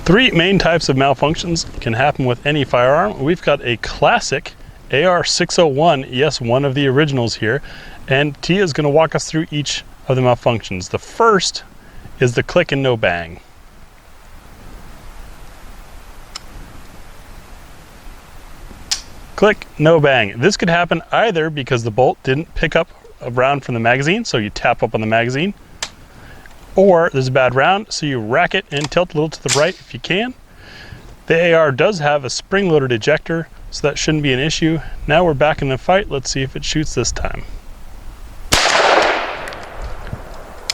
Three main types of malfunctions can happen with any firearm. We've got a classic AR 601, yes, one of the originals here, and Tia is going to walk us through each of the malfunctions. The first is the click and no bang. Click, no bang. This could happen either because the bolt didn't pick up a round from the magazine, so you tap up on the magazine, or there's a bad round, so you rack it and tilt a little to the right if you can. The AR does have a spring-loaded ejector, so that shouldn't be an issue. Now we're back in the fight. Let's see if it shoots this time.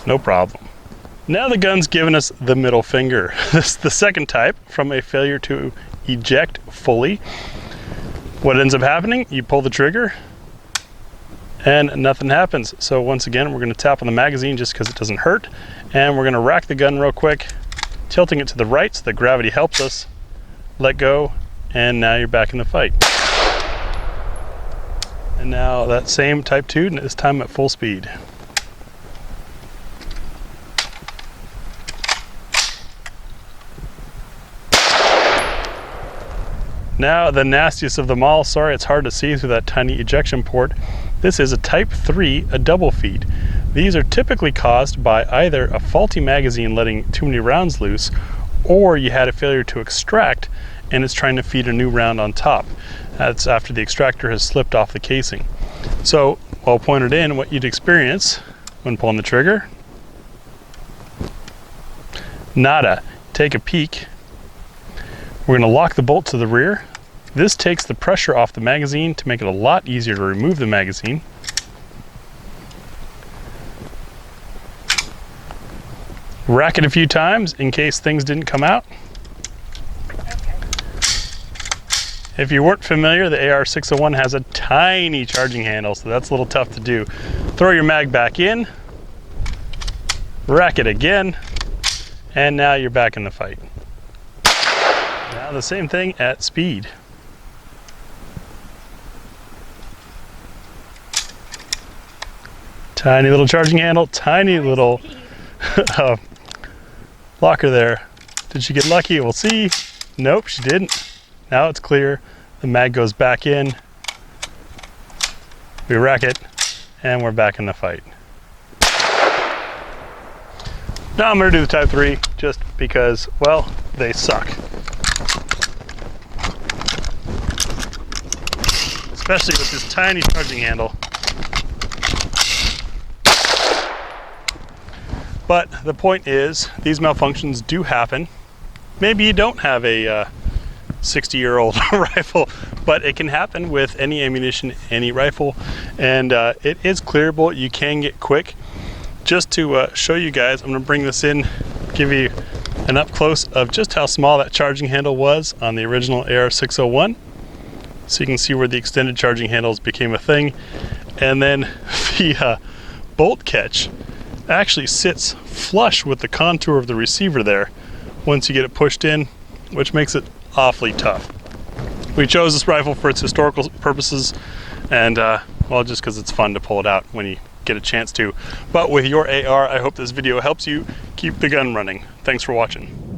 No problem. Now the gun's giving us the middle finger. This is the second type from a failure to eject fully. What ends up happening, you pull the trigger and nothing happens. So once again, we're going to tap on the magazine just because it doesn't hurt, and we're going to rack the gun real quick, tilting it to the right so that gravity helps us. Let go, and now you're back in the fight. And now that same type 2, this time at full speed. Now the nastiest of them all, sorry it's hard to see through that tiny ejection port. This is a type 3, a double feed. These are typically caused by either a faulty magazine letting too many rounds loose, or you had a failure to extract and it's trying to feed a new round on top. That's after the extractor has slipped off the casing. So while pointed in, what you'd experience when pulling the trigger, nada. Take a peek. We're going to lock the bolt to the rear. This takes the pressure off the magazine to make it a lot easier to remove the magazine. Rack it a few times in case things didn't come out. If you weren't familiar, the AR 601 has a tiny charging handle, so that's a little tough to do. Throw your mag back in, rack it again, and now you're back in the fight. Now the same thing at speed. Tiny little charging handle, tiny little locker there. Did she get lucky? We'll see. Nope, she didn't. Now it's clear. The mag goes back in. We rack it, and we're back in the fight. Now I'm going to do the type 3 just because, well, they suck. Especially with this tiny charging handle. But the point is, these malfunctions do happen. Maybe you don't have a 60-year-old rifle, but it can happen with any ammunition, any rifle, and it is clearable. You can get quick. Just to show you guys, I'm going to bring this in, give you an up close of just how small that charging handle was on the original AR 601. So you can see where the extended charging handles became a thing. And then the bolt catch actually sits flush with the contour of the receiver there once you get it pushed in, which makes it awfully tough. We chose this rifle for its historical purposes and well, just because it's fun to pull it out when you get a chance to. But with your AR, I hope this video helps you keep the gun running. Thanks for watching.